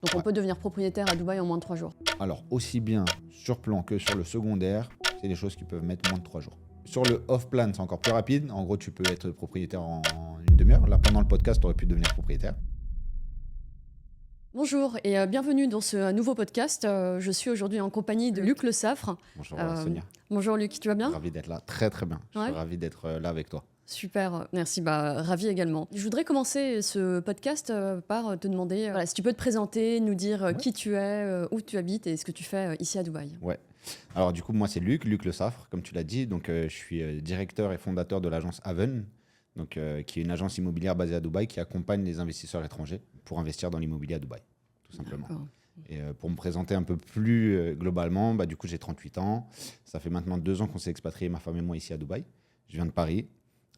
Donc on peut devenir propriétaire à Dubaï en moins de 3 jours. Alors, aussi bien sur plan que sur le secondaire, c'est des choses qui peuvent mettre moins de 3 jours. Sur le off-plan, c'est encore plus rapide. En gros, tu peux être propriétaire en une demi-heure. Là, pendant le podcast, tu aurais pu devenir propriétaire. Bonjour et bienvenue dans ce nouveau podcast. Je suis aujourd'hui en compagnie de Luc Le Saffre. Bonjour Euh, Sonia, Bonjour Luc, tu vas bien? ravi d'être là. Très très bien. Je Ouais. suis ravi d'être là avec toi. Super, merci, ravi également. Je voudrais commencer ce podcast par te demander voilà, si tu peux te présenter, nous dire qui tu es, où tu habites et ce que tu fais ici à Dubaï. Ouais. Alors du coup, moi c'est Luc Le Saffre, comme tu l'as dit. Donc je suis directeur et fondateur de l'agence Haven, donc, qui est une agence immobilière basée à Dubaï qui accompagne les investisseurs étrangers pour investir dans l'immobilier à Dubaï, tout simplement. D'accord. Et pour me présenter un peu plus globalement, du coup j'ai 38 ans. Ça fait maintenant 2 ans qu'on s'est expatrié, ma femme et moi, ici à Dubaï. Je viens de Paris.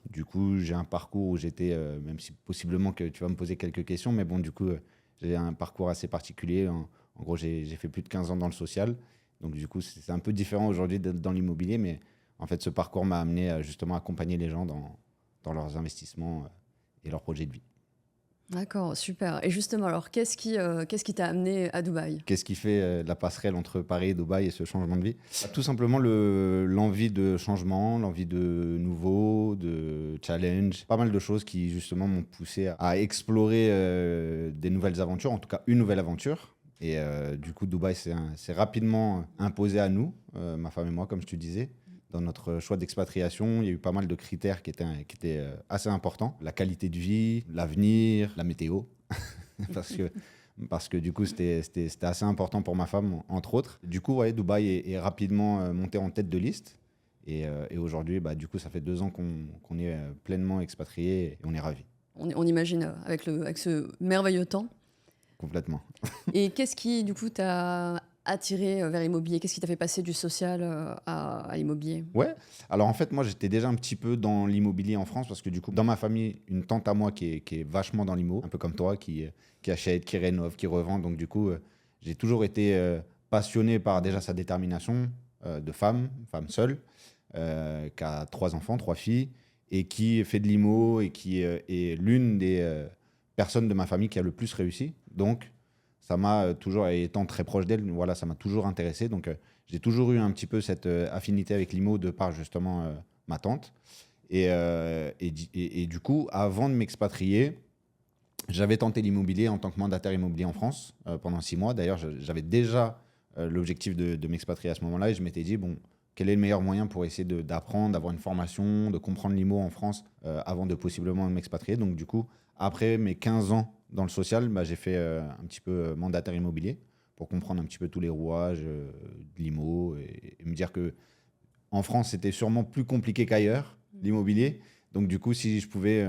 Du coup, j'ai un parcours où j'étais, même si possiblement que tu vas me poser quelques questions, mais bon, du coup, j'ai un parcours assez particulier. En gros, j'ai fait plus de 15 ans dans le social. Donc, du coup, c'est un peu différent aujourd'hui d'être dans l'immobilier, mais en fait, ce parcours m'a amené à justement accompagner les gens dans leurs investissements et leurs projets de vie. D'accord, super. Et justement, alors, qu'est-ce qui t'a amené à Dubaï? Qu'est-ce qui fait la passerelle entre Paris et Dubaï et ce changement de vie? Tout simplement l'envie de changement, l'envie de nouveau, de challenge. Pas mal de choses qui justement m'ont poussé à explorer des nouvelles aventures, en tout cas une nouvelle aventure. Et du coup, Dubaï s'est rapidement imposé à nous, ma femme et moi, comme je te disais. Dans notre choix d'expatriation, il y a eu pas mal de critères qui étaient assez importants. La qualité de vie, l'avenir, la météo. Parce que du coup, c'était assez important pour ma femme, entre autres. Du coup, ouais, Dubaï est rapidement monté en tête de liste. Et aujourd'hui, du coup, ça fait 2 ans qu'on est pleinement expatrié et on est ravis, On imagine avec ce merveilleux temps. complètement. Et qu'est-ce qui, du coup, t'a attiré vers l'immobilier? Qu'est-ce qui t'a fait passer du social à l'immobilier? Ouais, alors en fait, moi, j'étais déjà un petit peu dans l'immobilier en France parce que du coup, dans ma famille, une tante à moi qui est vachement dans l'immo, un peu comme toi, qui achète, qui rénove, qui revend. Donc du coup, j'ai toujours été passionné par déjà sa détermination de femme seule, qui a 3 enfants, 3 filles, et qui fait de l'immo et qui est l'une des personnes de ma famille qui a le plus réussi. Donc, ça m'a toujours, étant très proche d'elle, voilà, ça m'a toujours intéressé. Donc, j'ai toujours eu un petit peu cette affinité avec l'IMO de par justement ma tante. Et du coup, avant de m'expatrier, j'avais tenté l'immobilier en tant que mandataire immobilier en France pendant 6 mois. D'ailleurs, j'avais déjà l'objectif de m'expatrier à ce moment-là et je m'étais dit, bon, quel est le meilleur moyen pour essayer d'apprendre, d'avoir une formation, de comprendre l'IMO en France avant de possiblement m'expatrier. Donc, du coup, après mes 15 ans dans le social, j'ai fait un petit peu mandataire immobilier pour comprendre un petit peu tous les rouages de l'IMO et me dire que en France, c'était sûrement plus compliqué qu'ailleurs, l'immobilier. Donc, du coup, si je pouvais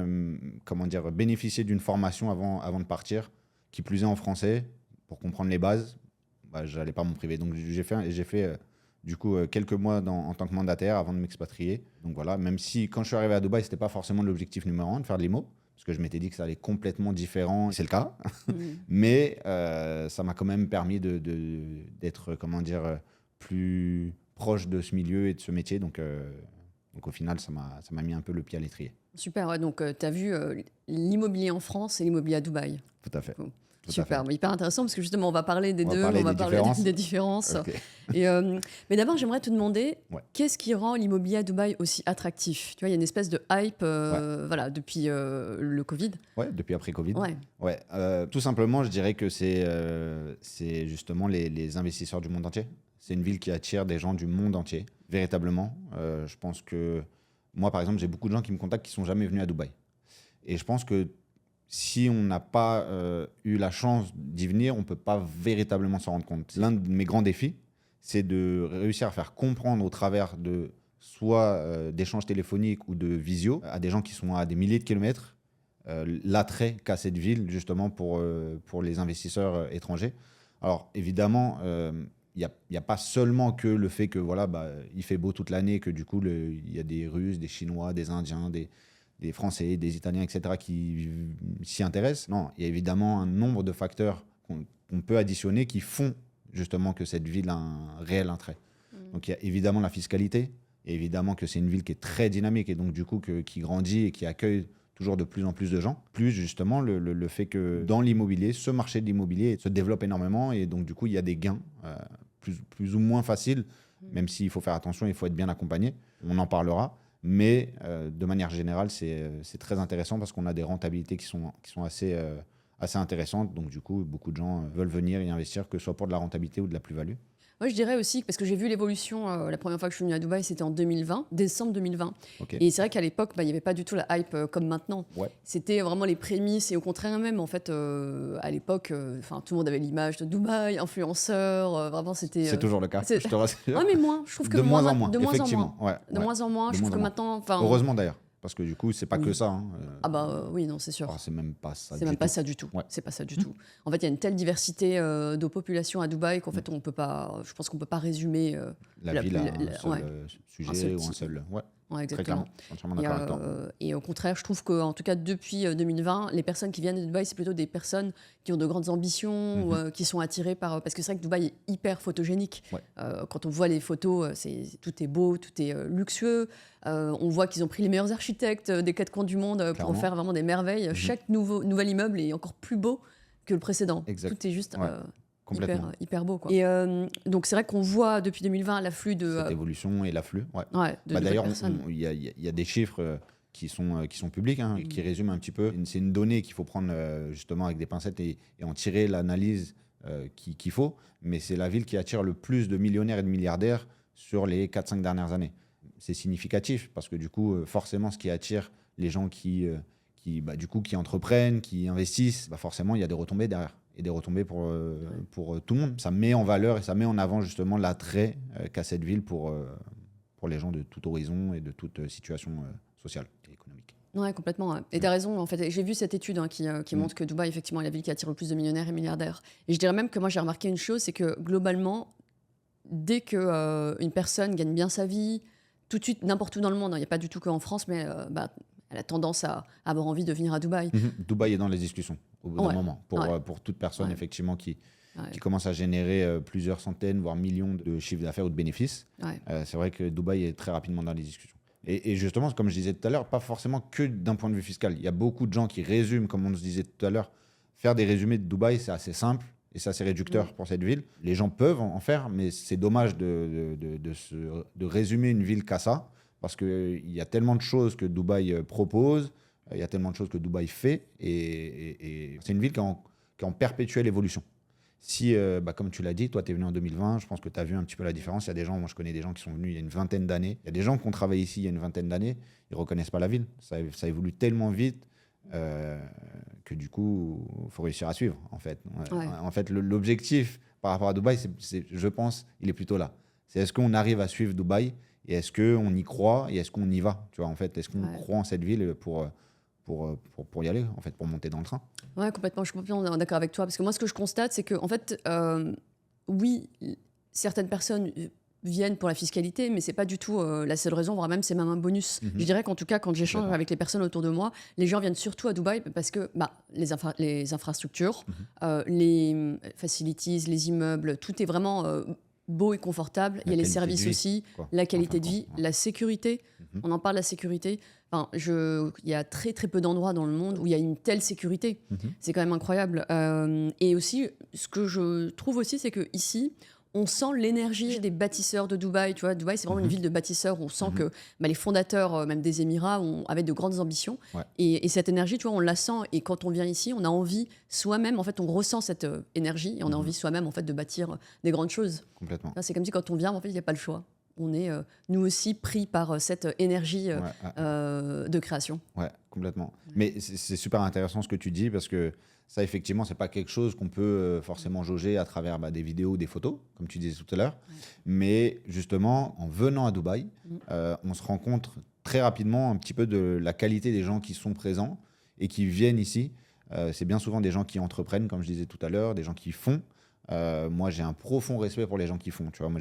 bénéficier d'une formation avant de partir, qui plus est en français, pour comprendre les bases, je n'allais pas m'en priver. Donc, j'ai fait du coup quelques mois en tant que mandataire avant de m'expatrier. Donc, voilà, même si quand je suis arrivé à Dubaï, ce n'était pas forcément l'objectif numéro 1 de faire de l'IMO, parce que je m'étais dit que ça allait complètement différent. C'est le cas. Mais ça m'a quand même permis d'être, plus proche de ce milieu et de ce métier. Donc au final, ça m'a mis un peu le pied à l'étrier. Super, ouais, donc tu as vu l'immobilier en France et l'immobilier à Dubaï. Tout à fait. Cool. Tout à Super, fait. mais hyper intéressant parce que justement, on va parler des On va deux, parler on va des parler différences. des différences. Ok. Et, mais d'abord, j'aimerais te demander, Ouais. qu'est-ce qui rend l'immobilier à Dubaï aussi attractif? Tu vois, il y a une espèce de hype voilà, depuis le Covid. Ouais, depuis après Covid. Ouais. Ouais, tout simplement, je dirais que c'est justement les investisseurs du monde entier. C'est une ville qui attire des gens du monde entier, véritablement. Je pense que moi, par exemple, j'ai beaucoup de gens qui me contactent qui ne sont jamais venus à Dubaï. Et je pense que si on n'a pas eu la chance d'y venir, on ne peut pas véritablement s'en rendre compte. L'un de mes grands défis, c'est de réussir à faire comprendre au travers de soit d'échanges téléphoniques ou de visio à des gens qui sont à des milliers de kilomètres l'attrait qu'a cette ville justement pour les investisseurs étrangers. Alors évidemment, il n'y a pas seulement que le fait que voilà, il fait beau toute l'année, que du coup il y a des Russes, des Chinois, des Indiens, des Français, des Italiens, etc. qui s'y intéressent. Non, il y a évidemment un nombre de facteurs qu'on peut additionner qui font justement que cette ville a un réel attrait. Donc il y a évidemment la fiscalité, et évidemment que c'est une ville qui est très dynamique et donc du coup qui grandit et qui accueille toujours de plus en plus de gens. Plus justement le fait que dans l'immobilier, ce marché de l'immobilier se développe énormément et donc du coup, il y a des gains plus ou moins faciles, même s'il faut faire attention, il faut être bien accompagné. On en parlera. Mais de manière générale, c'est très intéressant parce qu'on a des rentabilités qui sont assez intéressantes. Donc, du coup, beaucoup de gens veulent venir y investir, que ce soit pour de la rentabilité ou de la plus-value. Moi, je dirais aussi, parce que j'ai vu l'évolution, la première fois que je suis venue à Dubaï, c'était en 2020, décembre 2020. Okay. Et c'est vrai qu'à l'époque, il n'y avait pas du tout la hype comme maintenant. Ouais. C'était vraiment les prémices, et au contraire même, en fait, à l'époque, tout le monde avait l'image de Dubaï, influenceur, vraiment c'était... C'est toujours le cas, je te rassure. Ouais, mais moins, je trouve que de moins en moins, effectivement. De moins en moins, je trouve que maintenant... Heureusement d'ailleurs. Parce que du coup, c'est pas que ça. Hein. Oui, non, c'est sûr. C'est même pas ça. C'est même pas ça du tout. Ouais. C'est pas ça du tout. En fait, il y a une telle diversité de population à Dubaï qu'en fait, on peut pas. Je pense qu'on peut pas résumer la ville à un seul sujet ou un seul. Ouais, exactement. Entièrement d'accord avec toi. Et au contraire, je trouve qu'en tout cas, depuis 2020, les personnes qui viennent de Dubaï, c'est plutôt des personnes qui ont de grandes ambitions, ou, qui sont attirées par... Parce que c'est vrai que Dubaï est hyper photogénique. Ouais. Quand on voit les photos, tout est beau, tout est luxueux. On voit qu'ils ont pris les meilleurs architectes des 4 coins du monde pour en faire vraiment des merveilles. Chaque nouvel immeuble est encore plus beau que le précédent. Exact. Tout est juste... Hyper beau, quoi. Et donc c'est vrai qu'on voit depuis 2020 l'afflux de... Cette évolution et l'afflux, d'ailleurs, il y a des chiffres qui sont publics, qui résument un petit peu. C'est une donnée qu'il faut prendre justement avec des pincettes et en tirer l'analyse qu'il faut. Mais c'est la ville qui attire le plus de millionnaires et de milliardaires sur les 4-5 dernières années. C'est significatif parce que du coup, forcément, ce qui attire les gens qui entreprennent, qui investissent, forcément, il y a des retombées derrière. Et des retombées pour tout le monde. Ça met en valeur et ça met en avant justement l'attrait qu'a cette ville pour les gens de tout horizon et de toute situation sociale et économique. Ouais, complètement. Et tu as raison, en fait. J'ai vu cette étude qui montre que Dubaï, effectivement, est la ville qui attire le plus de millionnaires et milliardaires. Et je dirais même que moi, j'ai remarqué une chose, c'est que globalement, dès qu'une personne gagne bien sa vie, tout de suite, n'importe où dans le monde, il n'y a pas du tout qu'en France, mais elle a tendance à avoir envie de venir à Dubaï. Dubaï est dans les discussions au bout d'un moment. Pour toute personne, effectivement, qui commence à générer plusieurs centaines, voire millions de chiffres d'affaires ou de bénéfices. C'est vrai que Dubaï est très rapidement dans les discussions. Et justement, comme je disais tout à l'heure, pas forcément que d'un point de vue fiscal. Il y a beaucoup de gens qui résument, comme on se disait tout à l'heure, faire des résumés de Dubaï, c'est assez simple et c'est assez réducteur pour cette ville. Les gens peuvent en faire, mais c'est dommage de résumer une ville qu'à ça. Parce qu'il y a tellement de choses que Dubaï propose, il y a tellement de choses que Dubaï fait, et c'est une ville qui est en perpétuelle évolution. Si, comme tu l'as dit, toi, tu es venu en 2020, je pense que tu as vu un petit peu la différence. Il y a des gens, moi je connais des gens qui sont venus il y a une vingtaine d'années. Il y a des gens qui ont travaillé ici il y a une vingtaine d'années, ils ne reconnaissent pas la ville. Ça évolue tellement vite que du coup, il faut réussir à suivre, en fait. En fait, l'objectif par rapport à Dubaï, je pense, il est plutôt là. C'est est-ce qu'on arrive à suivre Dubaï et est-ce qu'on y croit et est-ce qu'on y va, tu vois, en fait, est-ce qu'on croit en cette ville pour y aller, en fait, pour monter dans le train. Ouais, complètement, je suis complètement d'accord avec toi, parce que moi, ce que je constate, c'est que, en fait, oui, certaines personnes viennent pour la fiscalité, mais c'est pas du tout la seule raison, voire même c'est même un bonus. Je dirais qu'en tout cas, quand j'échange avec les personnes autour de moi, les gens viennent surtout à Dubaï parce que les infrastructures, les facilities, les immeubles, tout est vraiment beau et confortable. Il y a les services aussi, la qualité de vie, la sécurité. On en parle, la sécurité. Enfin, il y a très très peu d'endroits dans le monde où il y a une telle sécurité. C'est quand même incroyable. Et aussi, ce que je trouve aussi, c'est que ici, on sent l'énergie des bâtisseurs de Dubaï. Tu vois, Dubaï, c'est vraiment une ville de bâtisseurs. On sent que les fondateurs, même des Émirats, avaient de grandes ambitions. Et cette énergie, tu vois, on la sent. Et quand on vient ici, on a envie soi-même, en fait, on ressent cette énergie et on a envie soi-même, en fait, de bâtir des grandes choses. Complètement. C'est comme si quand on vient, en fait, il n'y a pas le choix. On est, nous aussi, pris par cette énergie de création. Ouais, complètement. Mais c'est super intéressant ce que tu dis parce que ça, effectivement, c'est pas quelque chose qu'on peut forcément jauger à travers des vidéos ou des photos, comme tu disais tout à l'heure. Mais justement, en venant à Dubaï, on se rend compte très rapidement un petit peu de la qualité des gens qui sont présents et qui viennent ici. C'est bien souvent des gens qui entreprennent, comme je disais tout à l'heure, des gens qui font. Moi, j'ai un profond respect pour les gens qui font. Tu vois, moi,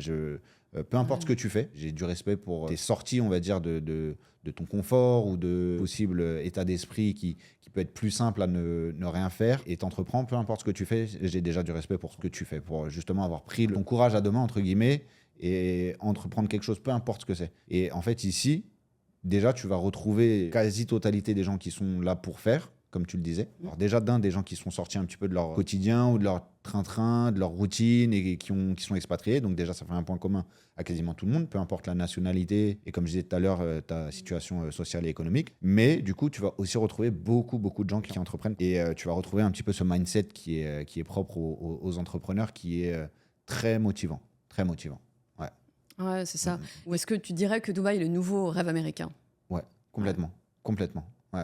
peu importe ce que tu fais, j'ai du respect pour tes sorties, on va dire, de ton confort ou de possible état d'esprit qui peut être plus simple à ne rien faire. Et t'entreprends, peu importe ce que tu fais, j'ai déjà du respect pour ce que tu fais, pour justement avoir pris ton courage à deux mains, entre guillemets, et entreprendre quelque chose, peu importe ce que c'est. Et en fait, ici, déjà, tu vas retrouver quasi-totalité des gens qui sont là pour faire, comme tu le disais. Alors déjà, des gens qui sont sortis un petit peu de leur quotidien ou de leur train-train, de leur routine et qui sont expatriés. Donc déjà, ça fait un point commun à quasiment tout le monde, peu importe la nationalité et comme je disais tout à l'heure, ta situation sociale et économique. Mais du coup, tu vas aussi retrouver beaucoup de gens qui entreprennent. Et tu vas retrouver un petit peu ce mindset qui est propre aux entrepreneurs, qui est très motivant. Très motivant. Ouais. Ouais, c'est ça. Ou est-ce que tu dirais que Dubaï est le nouveau rêve américain? Ouais, complètement. Complètement. Ouais.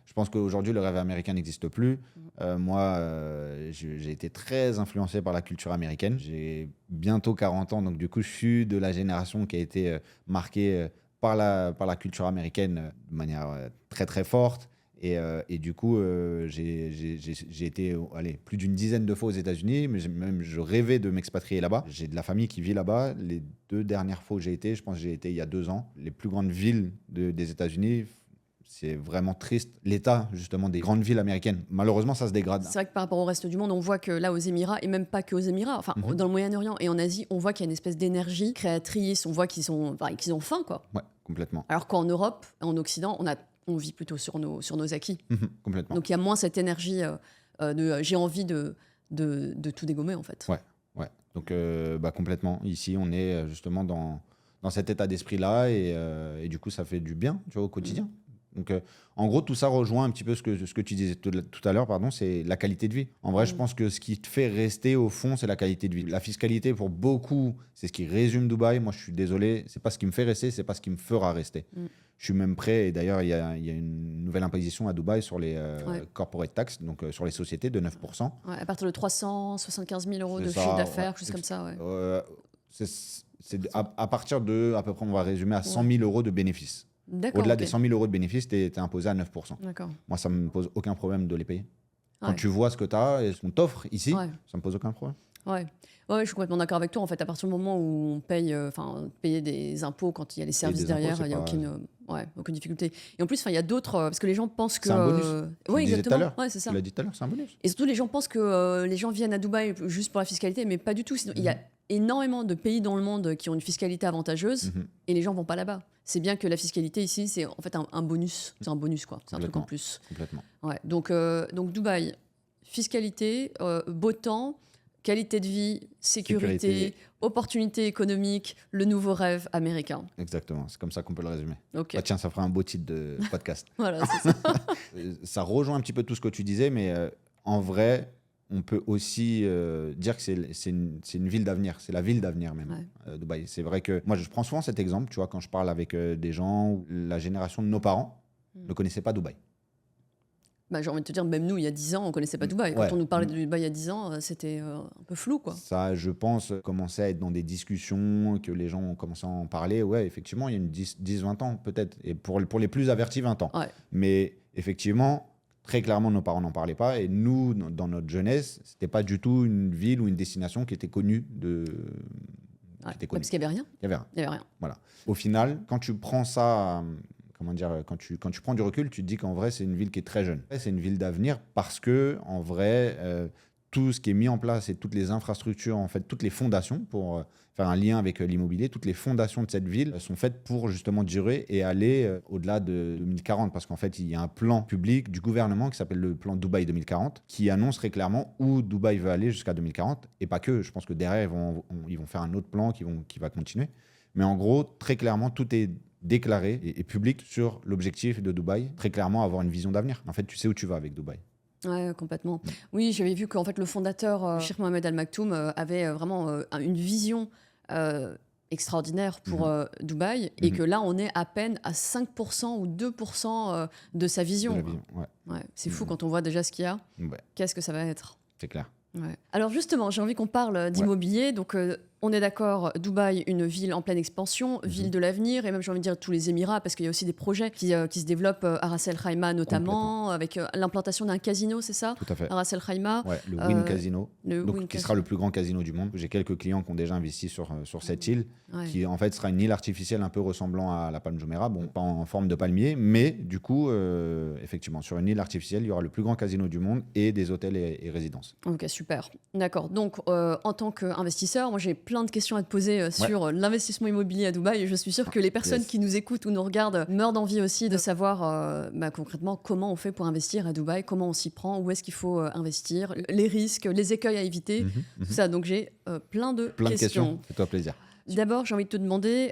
Je pense qu'aujourd'hui, le rêve américain n'existe plus. Moi, j'ai été très influencé par la culture américaine. J'ai bientôt 40 ans, donc du coup, je suis de la génération qui a été marquée par la culture américaine de manière très, très forte. Et du coup, j'ai été plus d'une dizaine de fois aux États-Unis, mais je rêvais de m'expatrier là-bas. J'ai de la famille qui vit là-bas. Les 2 dernières fois où j'ai été, je pense que j'ai été il y a 2 ans. Les plus grandes villes des États-Unis, c'est vraiment triste. L'état, justement, des grandes villes américaines. Malheureusement, ça se dégrade. C'est vrai que par rapport au reste du monde, on voit que là, aux Émirats, et même pas qu'aux Émirats, enfin, dans le Moyen-Orient et en Asie, on voit qu'il y a une espèce d'énergie créatrice, on voit qu'ils ont faim, quoi. Ouais, complètement. Alors qu'en Europe, en Occident, on vit plutôt sur nos acquis. Complètement. Donc il y a moins cette énergie de j'ai envie de tout dégommer, en fait. Ouais. Donc, complètement. Ici, on est justement dans cet état d'esprit-là et du coup, ça fait du bien, tu vois, au quotidien. Donc, en gros, tout ça rejoint un petit peu ce que tu disais tout à l'heure, c'est la qualité de vie. En vrai, je pense que ce qui te fait rester au fond, c'est la qualité de vie. La fiscalité, pour beaucoup, c'est ce qui résume Dubaï. Moi, je suis désolé, c'est pas ce qui me fait rester, c'est pas ce qui me fera rester. Je suis même prêt, et d'ailleurs, il y a une nouvelle imposition à Dubaï sur les corporate tax, donc sur les sociétés de 9%. Ouais, à partir de 375 000 euros de ça, chiffre d'affaires, quelque chose comme ça. Ouais. C'est à partir de, à peu près, on va résumer à 100 000 euros de bénéfices. D'accord. Au-delà ok. des 100 000 euros de bénéfices, tu es imposé à 9%. D'accord. Moi, ça ne me pose aucun problème de les payer. Quand Ouais. tu vois ce que tu as et ce qu'on t'offre ici, Ouais. ça ne me pose aucun problème. Ouais, je suis complètement d'accord avec toi. En fait, à partir du moment où on payer des impôts quand il y a les services des impôts, derrière, c'est il n'y a pas- aucune difficulté. Et en plus, il y a d'autres, parce que les gens pensent que. C'est un bonus. Tu Oui, le disais tout à exactement. l'heure. Ouais, c'est ça. Tu l'as dit tout à l'heure, c'est un bonus. Et surtout, les gens pensent que les gens viennent à Dubaï juste pour la fiscalité, mais pas du tout. Sinon, il y a énormément de pays dans le monde qui ont une fiscalité avantageuse et les gens vont pas là-bas. C'est bien que la fiscalité ici, c'est en fait un bonus. C'est un bonus, quoi. C'est un truc en plus. Complètement. Ouais. Donc Dubaï, fiscalité, beau temps, qualité de vie, sécurité, opportunité économique, le nouveau rêve américain. Exactement, c'est comme ça qu'on peut le résumer. Ok. Tiens, ça fera un beau titre de podcast. Voilà, c'est ça. Ça rejoint un petit peu tout ce que tu disais, mais en vrai, on peut aussi dire que c'est une ville d'avenir. C'est la ville d'avenir même, Dubaï. C'est vrai que moi, je prends souvent cet exemple, tu vois, quand je parle avec des gens, la génération de nos parents ne connaissait pas Dubaï. J'ai envie de te dire, même nous, il y a 10 ans, on ne connaissait pas Dubaï. Quand on nous parlait de Dubaï il y a 10 ans, c'était un peu flou, quoi. Ça, je pense, commençait à être dans des discussions, que les gens ont commencé à en parler. Ouais, effectivement, il y a une 10-20 ans, peut-être. Et pour les plus avertis, 20 ans. Ouais. Mais effectivement, très clairement, nos parents n'en parlaient pas. Et nous, dans notre jeunesse, ce n'était pas du tout une ville ou une destination qui était connue Parce qu'il n'y avait rien. Il n'y avait rien. Il y avait rien. Voilà. Au final, quand tu prends ça... Comment dire, quand tu prends du recul, tu te dis qu'en vrai, c'est une ville qui est très jeune. C'est une ville d'avenir parce que, en vrai, tout ce qui est mis en place et toutes les infrastructures, en fait, toutes les fondations, pour faire un lien avec l'immobilier, toutes les fondations de cette ville sont faites pour justement durer et aller au-delà de 2040. Parce qu'en fait, il y a un plan public du gouvernement qui s'appelle le plan Dubaï 2040 qui annonce très clairement où Dubaï veut aller jusqu'à 2040. Et pas que, je pense que derrière, ils vont faire un autre plan qui va continuer. Mais en gros, très clairement, tout est déclaré et public sur l'objectif de Dubaï, très clairement avoir une vision d'avenir. En fait, tu sais où tu vas avec Dubaï. Ouais, complètement. Oui, j'avais vu qu'en fait, le fondateur, Sheikh Mohammed Al Maktoum, avait vraiment une vision extraordinaire pour Dubaï et que là, on est à peine à 5% ou 2% de sa vision. De la vision, ouais. C'est fou quand on voit déjà ce qu'il y a. Ouais. Qu'est-ce que ça va être? C'est clair. Ouais. Alors justement, j'ai envie qu'on parle d'immobilier. Donc on est d'accord, Dubaï, une ville en pleine expansion, ville de l'avenir, et même j'ai envie de dire tous les Émirats, parce qu'il y a aussi des projets qui se développent à Ras El Khaimah notamment, avec l'implantation d'un casino, c'est ça? Tout à fait. À Ras El Khaimah. Ouais, le Wynn Casino, qui sera le plus grand casino du monde. J'ai quelques clients qui ont déjà investi sur cette île, qui en fait sera une île artificielle un peu ressemblant à la Palme Jumeirah, bon, pas en forme de palmier, mais du coup, effectivement, sur une île artificielle, il y aura le plus grand casino du monde et des hôtels et résidences. Ok, super. D'accord. Donc, en tant qu'investisseur, moi j'ai plein de questions à te poser sur l'investissement immobilier à Dubaï. Je suis sûre que les personnes qui nous écoutent ou nous regardent meurent d'envie aussi de savoir concrètement comment on fait pour investir à Dubaï, comment on s'y prend, où est-ce qu'il faut investir, les risques, les écueils à éviter, tout ça. Donc j'ai plein de questions. Fais-toi plaisir. D'abord, j'ai envie de te demander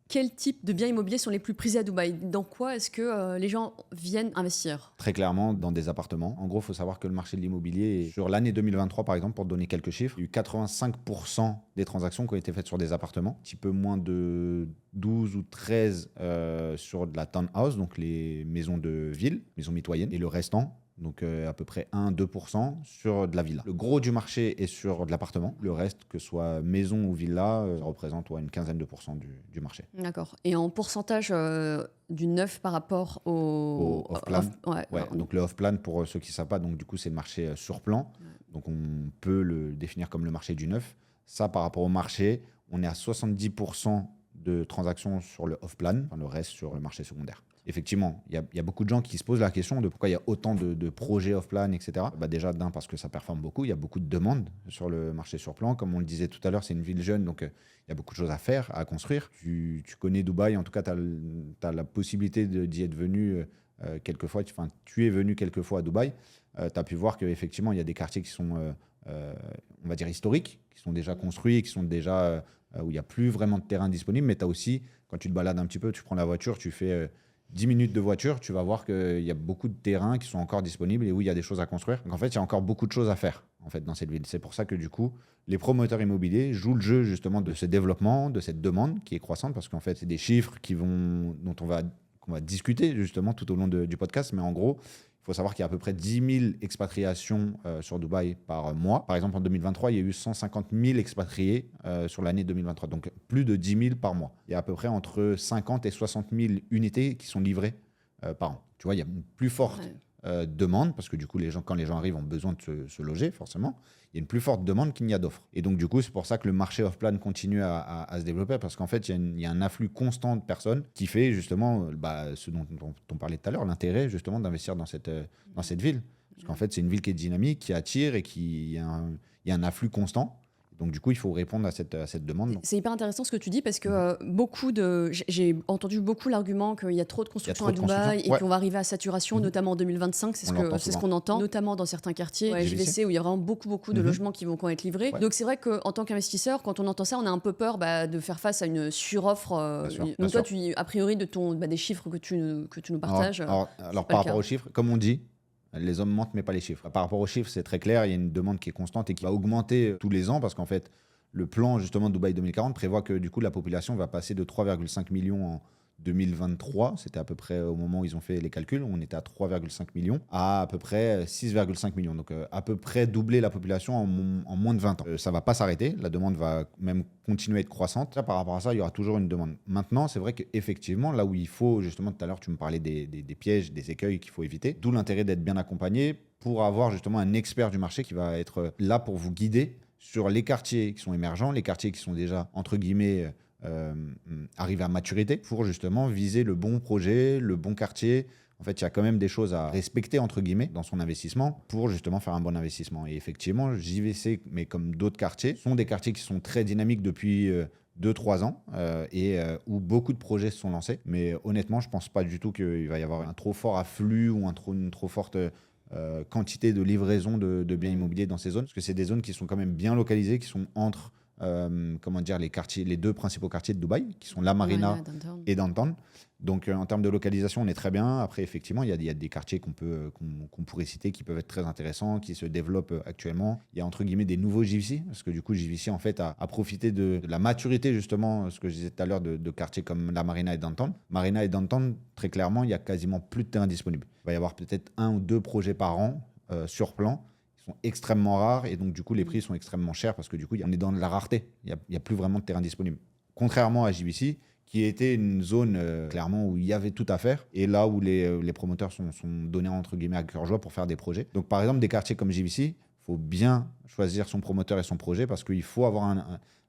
quel type de biens immobiliers sont les plus prisés à Dubaï? Dans quoi est-ce que les gens viennent investir? Très clairement, dans des appartements. En gros, il faut savoir que le marché de l'immobilier, sur l'année 2023 par exemple, pour te donner quelques chiffres, il y a eu 85% des transactions qui ont été faites sur des appartements, un petit peu moins de 12 ou 13 sur de la townhouse, donc les maisons de ville, maisons mitoyennes, et le restant, donc à peu près 1-2% sur de la villa. Le gros du marché est sur de l'appartement. Le reste, que ce soit maison ou villa, ça représente une quinzaine de pourcents du marché. D'accord. Et en pourcentage du neuf par rapport au off-plan. Donc le off-plan, pour ceux qui ne savent pas, donc du coup c'est le marché sur plan. Donc on peut le définir comme le marché du neuf. Ça, par rapport au marché, on est à 70% de transactions sur le off-plan, le reste sur le marché secondaire. Effectivement, il y a beaucoup de gens qui se posent la question de pourquoi il y a autant de projets off-plan, etc. Déjà, parce que ça performe beaucoup, il y a beaucoup de demandes sur le marché sur plan. Comme on le disait tout à l'heure, c'est une ville jeune, donc il y a beaucoup de choses à faire, à construire. Tu connais Dubaï, en tout cas, tu as la possibilité d'y être venu quelques fois. Tu es venu quelques fois à Dubaï. Tu as pu voir qu'effectivement, il y a des quartiers qui sont, on va dire, historiques, qui sont déjà construits, qui sont déjà où il n'y a plus vraiment de terrain disponible. Mais tu as aussi, quand tu te balades un petit peu, tu prends la voiture, tu fais 10 minutes de voiture, tu vas voir qu'il y a beaucoup de terrains qui sont encore disponibles et où il y a des choses à construire. Donc en fait, il y a encore beaucoup de choses à faire en fait, dans cette ville. C'est pour ça que du coup, les promoteurs immobiliers jouent le jeu justement de ce développement, de cette demande qui est croissante, parce qu'en fait, c'est des chiffres qu'on va discuter justement tout au long du podcast. Mais en gros, il faut savoir qu'il y a à peu près 10 000 expatriations sur Dubaï par mois. Par exemple, en 2023, il y a eu 150 000 expatriés sur l'année 2023, donc plus de 10 000 par mois. Il y a à peu près entre 50 et 60 000 unités qui sont livrées par an. Tu vois, il y a une plus forte demande, parce que du coup, quand les gens arrivent, ont besoin de se loger, forcément. Il y a une plus forte demande qu'il n'y a d'offres. Et donc, du coup, c'est pour ça que le marché off-plan continue à se développer, parce qu'en fait, il y a un afflux constant de personnes qui fait justement ce dont on parlait tout à l'heure, l'intérêt justement d'investir dans cette ville. Parce qu'en fait, c'est une ville qui est dynamique, qui attire et il y a un afflux constant. Donc, du coup, il faut répondre à cette demande. C'est hyper intéressant ce que tu dis, parce que j'ai entendu beaucoup l'argument qu'il y a trop de construction à Dubaï et qu'on va arriver à saturation, notamment en 2025. C'est ce qu'on entend, notamment dans certains quartiers JVC où il y a vraiment beaucoup de logements qui vont être livrés. Donc, c'est vrai qu'en tant qu'investisseur, quand on entend ça, on a un peu peur de faire face à une suroffre. Donc, toi, a priori, des chiffres que tu nous partages. Alors par rapport aux chiffres, comme on dit, les hommes mentent, mais pas les chiffres. Par rapport aux chiffres, c'est très clair. Il y a une demande qui est constante et qui va augmenter tous les ans, parce qu'en fait, le plan justement Dubaï 2040 prévoit que du coup, la population va passer de 3,5 millions en 2023. C'était à peu près au moment où ils ont fait les calculs. On était à 3,5 millions à peu près 6,5 millions. Donc à peu près doubler la population en moins de 20 ans. Ça ne va pas s'arrêter. La demande va même continuer à être croissante. Là, par rapport à ça, il y aura toujours une demande. Maintenant, c'est vrai qu'effectivement, là où il faut, justement, tout à l'heure, tu me parlais des pièges, des écueils qu'il faut éviter. D'où l'intérêt d'être bien accompagné pour avoir justement un expert du marché qui va être là pour vous guider sur les quartiers qui sont émergents, les quartiers qui sont déjà, entre guillemets, arriver à maturité pour justement viser le bon projet, le bon quartier. En fait, il y a quand même des choses à respecter, entre guillemets, dans son investissement pour justement faire un bon investissement. Et effectivement, JVC, mais comme d'autres quartiers, sont des quartiers qui sont très dynamiques depuis 2-3 ans où beaucoup de projets se sont lancés. Mais honnêtement, je ne pense pas du tout qu'il va y avoir un trop fort afflux ou une trop forte quantité de livraison de biens immobiliers dans ces zones. Parce que c'est des zones qui sont quand même bien localisées, qui sont entre les deux principaux quartiers de Dubaï, qui sont la Marina et Downtown. Donc en termes de localisation, on est très bien. Après, effectivement, il y a des quartiers qu'on pourrait citer qui peuvent être très intéressants, qui se développent actuellement. Il y a entre guillemets des nouveaux JVC, parce que du coup, JVC en fait a profité de la maturité, justement, ce que je disais tout à l'heure, de quartiers comme la Marina et Downtown. Marina et Downtown, très clairement, il y a quasiment plus de terrain disponible. Il va y avoir peut-être 1 ou 2 projets par an sur plan. Sont extrêmement rares et donc du coup les prix sont extrêmement chers, parce que du coup on est dans de la rareté, il n'y a plus vraiment de terrain disponible, contrairement à JVC qui était une zone clairement où il y avait tout à faire, et là où les promoteurs sont donnés entre guillemets à cœur joie pour faire des projets. Donc par exemple des quartiers comme JVC, il faut bien choisir son promoteur et son projet, parce qu'il faut avoir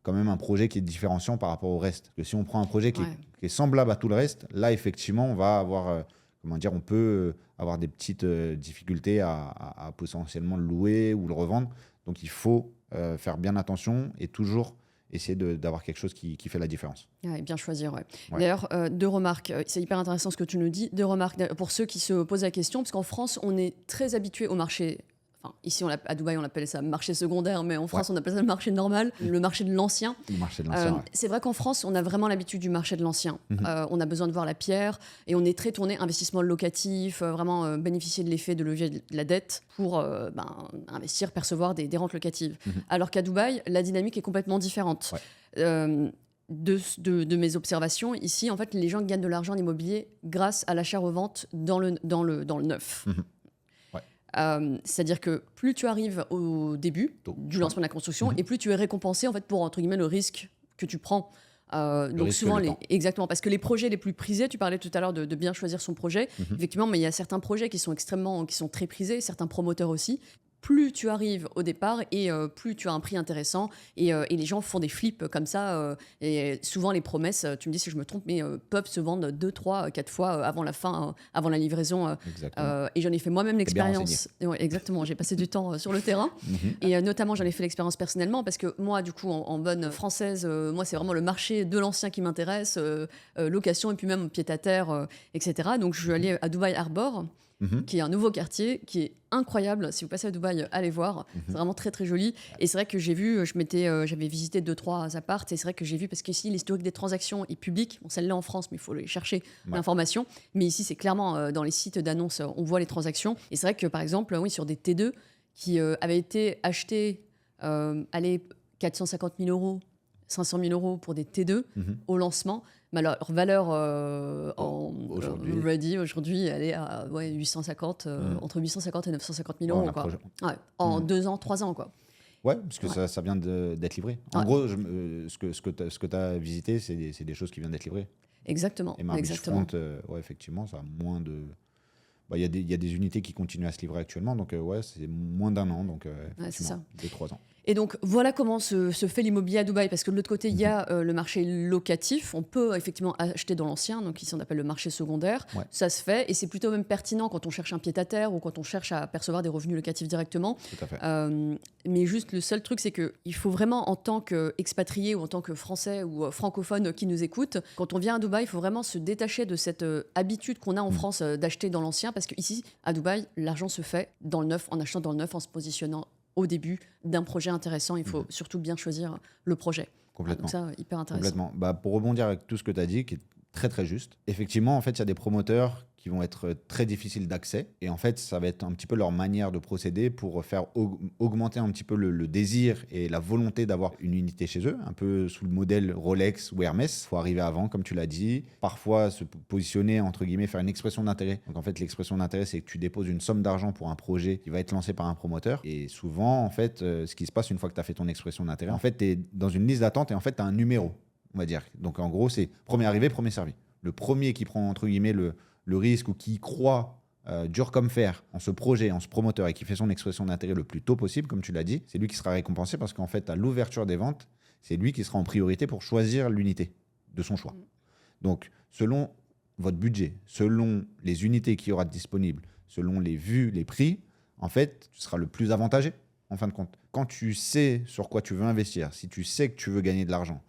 quand même un projet qui est différenciant par rapport au reste. Parce que si on prend un projet qui est semblable à tout le reste, là effectivement on va avoir on peut avoir des petites difficultés à potentiellement le louer ou le revendre. Donc il faut faire bien attention et toujours essayer d'avoir quelque chose qui fait la différence. Ouais, bien choisir, ouais. Ouais. D'ailleurs, 2 remarques. C'est hyper intéressant ce que tu nous dis. 2 remarques pour ceux qui se posent la question, parce qu'en France, on est très habitué au marché. Enfin, ici, à Dubaï, on appelle ça marché secondaire, mais en France, on appelle ça le marché normal, le marché de l'ancien. Le marché de l'ancien, ouais. C'est vrai qu'en France, on a vraiment l'habitude du marché de l'ancien. On a besoin de voir la pierre et on est très tourné investissement locatif, vraiment bénéficier de l'effet de levier de la dette pour investir, percevoir des rentes locatives. Alors qu'à Dubaï, la dynamique est complètement différente. Ouais. De mes observations, ici, en fait, les gens gagnent de l'argent en immobilier grâce à l'achat-revente dans le neuf. C'est-à-dire que plus tu arrives au début du lancement de la construction et plus tu es récompensé en fait, pour, entre guillemets, le risque que tu prends. Donc souvent, exactement, parce que les projets les plus prisés, tu parlais tout à l'heure de bien choisir son projet, effectivement, mais il y a certains projets qui sont très prisés, certains promoteurs aussi. Plus tu arrives au départ et plus tu as un prix intéressant et les gens font des flips comme ça et souvent les promesses, tu me dis si je me trompe, mais peuvent se vendre 2, 3, 4 fois avant la fin, avant la livraison et j'en ai fait moi-même l'expérience. Ouais, exactement, j'ai passé du temps sur le terrain et notamment j'en ai fait l'expérience personnellement parce que moi du coup en bonne française, moi c'est vraiment le marché de l'ancien qui m'intéresse, location et puis même pied-à-terre, etc. Donc je suis allée à Dubaï Harbor. Qui est un nouveau quartier qui est incroyable. Si vous passez à Dubaï, allez voir. C'est vraiment très très joli. Et c'est vrai que j'ai vu, j'avais visité 2-3 appartes et c'est vrai que j'ai vu, parce qu'ici l'historique des transactions est public. Bon, celle-là en France, mais il faut aller chercher l'information. Mais ici, c'est clairement dans les sites d'annonces, on voit les transactions. Et c'est vrai que par exemple, oui, sur des T2 qui avaient été achetés, 450 000 euros, 500 000 euros pour des T2 au lancement. Mais leur valeur aujourd'hui, elle est à 850, entre 850 et 950 000 euros. En 2 ans, 3 ans. Quoi. Ouais, parce que ça vient d'être livré. En gros, ce que tu as visité, c'est des choses qui viennent d'être livrées. Exactement. Et Mare Beachfront, effectivement, ça a moins de... Il y a des unités qui continuent à se livrer actuellement, donc c'est moins d'1 an, donc c'est ça. 2-3 ans. Et donc, voilà comment se fait l'immobilier à Dubaï, parce que de l'autre côté, il y a le marché locatif. On peut effectivement acheter dans l'ancien, donc ici on appelle le marché secondaire. Ouais. Ça se fait, et c'est plutôt même pertinent quand on cherche un pied-à-terre ou quand on cherche à percevoir des revenus locatifs directement. Tout à fait. Mais juste, le seul truc, c'est qu'il faut vraiment, en tant qu'expatrié ou en tant que Français ou francophone qui nous écoute, quand on vient à Dubaï, il faut vraiment se détacher de cette habitude qu'on a en France d'acheter dans l'ancien, parce qu'ici, à Dubaï, l'argent se fait dans le neuf, en achetant dans le neuf, en se positionnant au début d'un projet intéressant. Il faut surtout bien choisir le projet. Complètement. Donc ça, hyper intéressant. Complètement. Pour rebondir avec tout ce que tu as dit, qui est très très juste, effectivement, en fait, il y a des promoteurs qui vont être très difficiles d'accès. Et en fait, ça va être un petit peu leur manière de procéder pour faire augmenter un petit peu le désir et la volonté d'avoir une unité chez eux, un peu sous le modèle Rolex ou Hermès. Il faut arriver avant, comme tu l'as dit. Parfois, se positionner, entre guillemets, faire une expression d'intérêt. Donc en fait, l'expression d'intérêt, c'est que tu déposes une somme d'argent pour un projet qui va être lancé par un promoteur. Et souvent, en fait, ce qui se passe une fois que tu as fait ton expression d'intérêt, en fait, tu es dans une liste d'attente et en fait, tu as un numéro, on va dire. Donc en gros, c'est premier arrivé, premier servi. Le premier qui prend, entre guillemets, le risque ou qui croit dur comme fer en ce projet, en ce promoteur et qui fait son expression d'intérêt le plus tôt possible, comme tu l'as dit, c'est lui qui sera récompensé parce qu'en fait, à l'ouverture des ventes, c'est lui qui sera en priorité pour choisir l'unité de son choix. Donc, selon votre budget, selon les unités qu'il y aura disponibles, selon les vues, les prix, en fait, tu seras le plus avantagé, en fin de compte. Quand tu sais sur quoi tu veux investir, si tu sais que tu veux gagner de l'argent,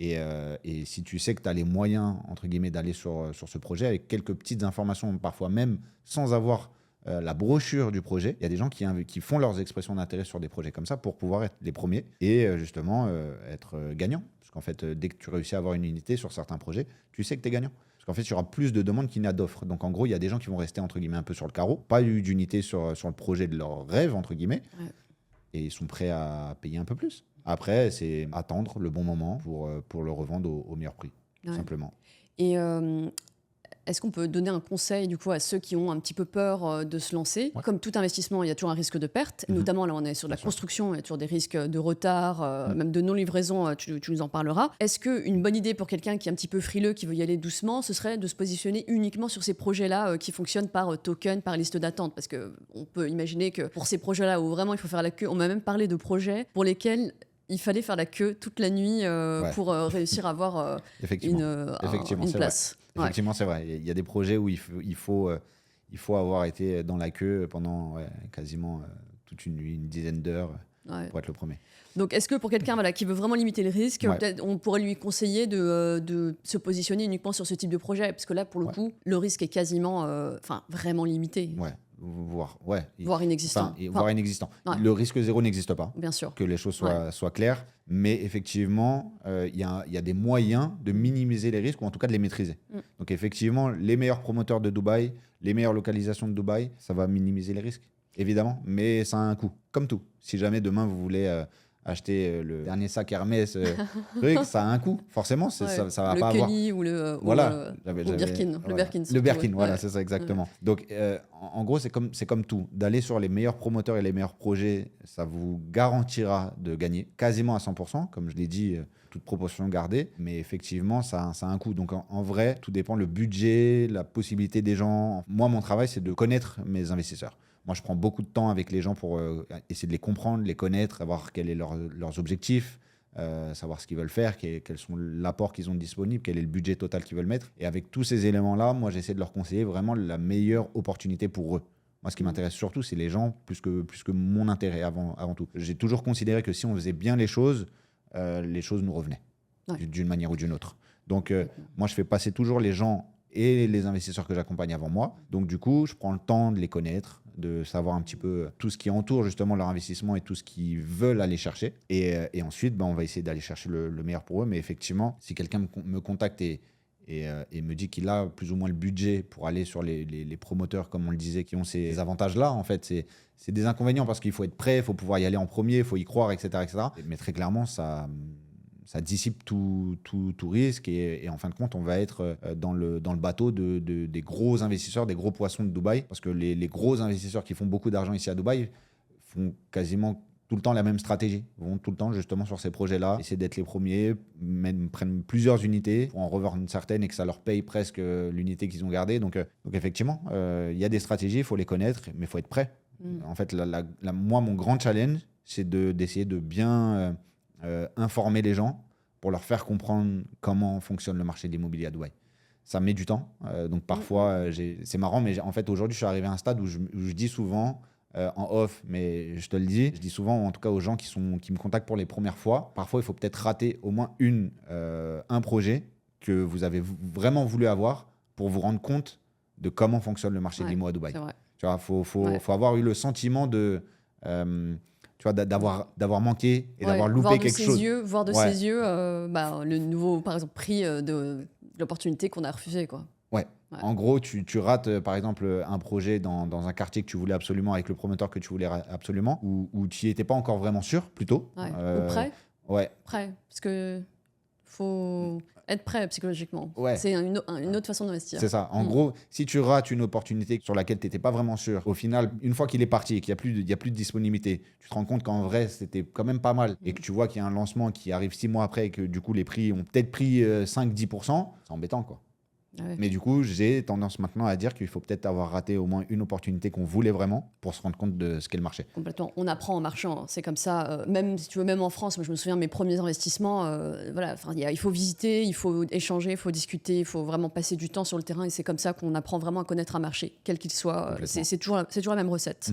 et si tu sais que tu as les moyens, entre guillemets, d'aller sur ce projet avec quelques petites informations, parfois même sans avoir la brochure du projet, il y a des gens qui font leurs expressions d'intérêt sur des projets comme ça pour pouvoir être les premiers et justement être gagnants. Parce qu'en fait, dès que tu réussis à avoir une unité sur certains projets, tu sais que tu es gagnant. Parce qu'en fait, il y aura plus de demandes qu'il n'y a d'offres. Donc en gros, il y a des gens qui vont rester, entre guillemets, un peu sur le carreau, pas eu d'unité sur le projet de leur rêve, entre guillemets, et ils sont prêts à payer un peu plus. Après, c'est attendre le bon moment pour le revendre au meilleur prix, tout simplement. Et est-ce qu'on peut donner un conseil du coup, à ceux qui ont un petit peu peur de se lancer ? Comme tout investissement, il y a toujours un risque de perte. Notamment, là, on est sur de la construction, il y a toujours des risques de retard, même de non-livraison, tu nous en parleras. Est-ce qu'une bonne idée pour quelqu'un qui est un petit peu frileux, qui veut y aller doucement, ce serait de se positionner uniquement sur ces projets-là qui fonctionnent par token, par liste d'attente ? Parce qu'on peut imaginer que pour ces projets-là où vraiment il faut faire la queue, on m'a même parlé de projets pour lesquels il fallait faire la queue toute la nuit pour réussir à avoir une place. Effectivement, c'est vrai. Il y a des projets où il faut avoir été dans la queue pendant quasiment toute une nuit, une dizaine d'heures. Ouais. pour être le premier. Donc, est-ce que pour quelqu'un voilà, qui veut vraiment limiter le risque, Ouais. peut-être on pourrait lui conseiller de se positionner uniquement sur ce type de projet? Parce que là, pour le Ouais. coup, le risque est quasiment, vraiment limité, Ouais, voire inexistant. voire inexistant. Ouais. Le risque zéro n'existe pas. Bien sûr. Que les choses soient claires. Mais effectivement, il y a des moyens de minimiser les risques ou en tout cas de les maîtriser. Donc effectivement, les meilleurs promoteurs de Dubaï, les meilleures localisations de Dubaï, ça va minimiser les risques, évidemment. Mais ça a un coût, comme tout. Si jamais demain vous voulez acheter le dernier sac Hermès, ça a un coût. Forcément, ça va le pas avoir... Kelly ou le Voilà, Birkin. Le Birkin, le Birkin, surtout, voilà, c'est ça exactement. Donc, en gros, c'est comme tout. D'aller sur les meilleurs promoteurs et les meilleurs projets, ça vous garantira de gagner quasiment à 100%, comme je l'ai dit, toute proportion gardée. Mais effectivement, ça a un coût. Donc, en vrai, tout dépend le budget, la possibilité des gens. Moi, mon travail, c'est de connaître mes investisseurs. Moi, je prends beaucoup de temps avec les gens pour essayer de les comprendre, les connaître, savoir quels sont leurs objectifs. Savoir ce qu'ils veulent faire, quels sont l'apport qu'ils ont disponible, quel est le budget total qu'ils veulent mettre. Et avec tous ces éléments-là, moi, j'essaie de leur conseiller vraiment la meilleure opportunité pour eux. Moi, ce qui m'intéresse surtout, c'est les gens plus que mon intérêt avant tout. J'ai toujours considéré que si on faisait bien les choses nous revenaient d'une manière ou d'une autre. Donc, moi, je fais passer toujours les gens et les investisseurs que j'accompagne avant moi. Donc, du coup, je prends le temps de les connaître, de savoir un petit peu tout ce qui entoure justement leur investissement et tout ce qu'ils veulent aller chercher. Et ensuite, on va essayer d'aller chercher le meilleur pour eux. Mais effectivement, si quelqu'un me contacte et me dit qu'il a plus ou moins le budget pour aller sur les promoteurs, comme on le disait, qui ont ces avantages-là, en fait, c'est des inconvénients parce qu'il faut être prêt, il faut pouvoir y aller en premier, il faut y croire, etc., etc. Mais très clairement, ça dissipe tout risque et en fin de compte, on va être dans le bateau des gros investisseurs, des gros poissons de Dubaï, parce que les gros investisseurs qui font beaucoup d'argent ici à Dubaï font quasiment tout le temps la même stratégie, vont tout le temps justement sur ces projets-là, essayer d'être les premiers, prennent plusieurs unités pour en revendre une certaine et que ça leur paye presque l'unité qu'ils ont gardée. Donc effectivement, il y a des stratégies, il faut les connaître, mais il faut être prêt. En fait, moi, mon grand challenge, c'est d'essayer de bien... informer les gens pour leur faire comprendre comment fonctionne le marché de l'immobilier à Dubaï. Ça met du temps. Donc parfois, c'est marrant, mais en fait, aujourd'hui, je suis arrivé à un stade où je dis souvent, en off, mais je te le dis, je dis souvent, en tout cas aux gens qui me contactent pour les premières fois, parfois, il faut peut-être rater au moins un projet que vous avez vraiment voulu avoir pour vous rendre compte de comment fonctionne le marché de l'immo à Dubaï. Tu vois, faut avoir eu le sentiment de... tu vois, d'avoir manqué et d'avoir loupé quelque chose. Voir de ses yeux le nouveau, par exemple, prix de l'opportunité qu'on a refusé, quoi. Ouais. En gros, tu rates, par exemple, un projet dans un quartier que tu voulais absolument, avec le promoteur que tu voulais absolument, ou tu n'y étais pas encore vraiment sûr, plutôt. Ouais. Ou prêt. Ouais. Prêt, parce que faut être prêt psychologiquement. Ouais. C'est une autre façon d'investir. C'est ça. En gros, si tu rates une opportunité sur laquelle tu n'étais pas vraiment sûr, au final, une fois qu'il est parti et qu'il n'y a plus de disponibilité, tu te rends compte qu'en vrai, c'était quand même pas mal et que tu vois qu'il y a un lancement qui arrive 6 mois après et que du coup, les prix ont peut-être pris 5-10%, c'est embêtant, quoi. Ouais. Mais du coup, j'ai tendance maintenant à dire qu'il faut peut-être avoir raté au moins une opportunité qu'on voulait vraiment pour se rendre compte de ce qu'est le marché. Complètement. On apprend en marchant. C'est comme ça. Même, si tu veux, même en France, moi, je me souviens de mes premiers investissements. Il faut visiter, il faut échanger, il faut discuter, il faut vraiment passer du temps sur le terrain. Et c'est comme ça qu'on apprend vraiment à connaître un marché, quel qu'il soit. C'est toujours la même recette.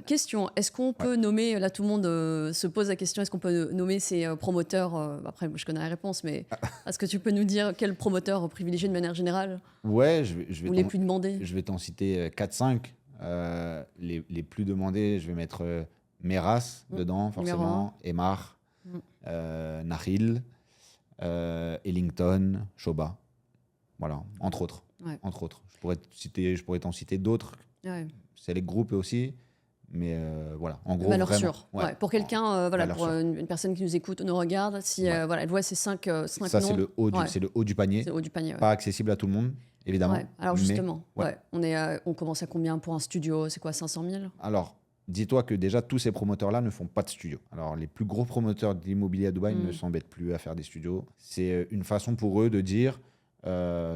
Question, est-ce qu'on peut nommer, là tout le monde se pose la question, est-ce qu'on peut nommer ces promoteurs après, moi, je connais la réponse, mais est-ce que tu peux nous dire quel promoteur privilégié de manière générale? Ouais, je vais ou les plus demandés? Je vais t'en citer 4-5. Les plus demandés, je vais mettre Meras dedans, forcément, Emar, Nahil, Ellington, Shoba. Voilà, entre autres. Ouais. Entre autres. Je pourrais t'en citer d'autres. Ouais. C'est les groupes aussi. Mais voilà, en gros, valeur vraiment, sûre. Ouais. Pour quelqu'un, pour une personne qui nous écoute, nous regarde, si elle voit ces 5 noms. Ça, c'est le haut du panier. C'est le haut du panier. Pas accessible à tout le monde, évidemment. Ouais. Alors justement, on commence à combien pour un studio? C'est quoi, 500 000? Alors, dis-toi que déjà, tous ces promoteurs-là ne font pas de studio. Alors, les plus gros promoteurs de l'immobilier à Dubaï ne s'embêtent plus à faire des studios. C'est une façon pour eux de dire,